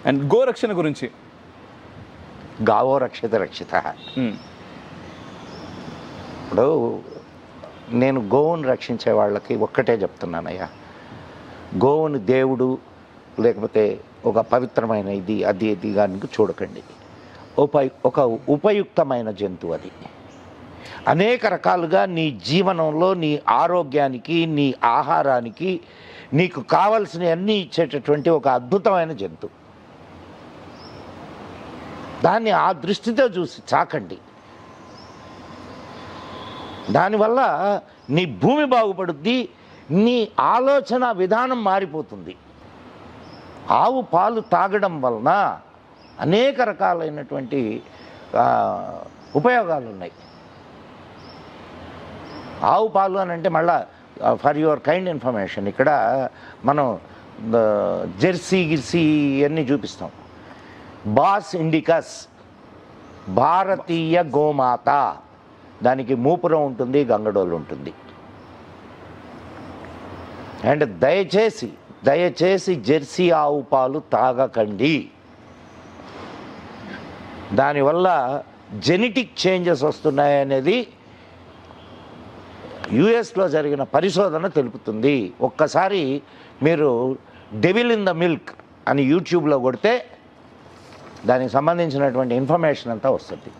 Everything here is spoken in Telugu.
అండ్ గోరక్షణ గురించి గావో రక్షిత రక్షిత. ఇప్పుడు నేను గోవును రక్షించే వాళ్ళకి ఒక్కటే చెప్తున్నానయ్యా, గోవుని దేవుడు లేకపోతే ఒక పవిత్రమైన ఇది కానీ చూడకండి. ఒక ఉపయుక్తమైన జంతువు అది. అనేక రకాలుగా నీ జీవనంలో నీ ఆరోగ్యానికి నీ ఆహారానికి నీకు కావలసినవన్నీ ఇచ్చేటటువంటి ఒక అద్భుతమైన జంతువు. దాన్ని ఆ దృష్టితో చూసి చాకండి. దానివల్ల నీ భూమి బాగుపడుద్ది, నీ ఆలోచన విధానం మారిపోతుంది. ఆవు పాలు తాగడం వలన అనేక రకాలైనటువంటి ఉపయోగాలు ఉన్నాయి. ఆవు పాలు అని అంటే మళ్ళా ఫర్ యువర్ కైండ్ ఇన్ఫర్మేషన్, ఇక్కడ మనం జెర్సీ గిర్సీ ఇవన్నీ చూపిస్తాం. బాస్ ఇండికస్ భారతీయ గోమాత, దానికి మూపురం ఉంటుంది, గంగడోలు ఉంటుంది. అండ్ దయచేసి జెర్సీ ఆవు పాలు తాగకండి. దానివల్ల జెనెటిక్ చేంజెస్ వస్తున్నాయనేది యుఎస్లో జరిగిన పరిశోధన తెలుపుతుంది. ఒక్కసారి మీరు డెవిల్ ఇన్ ద మిల్క్ అని యూట్యూబ్లో కొడితే దానికి సంబంధించినటువంటి ఇన్ఫర్మేషన్ అంతా వస్తుంది.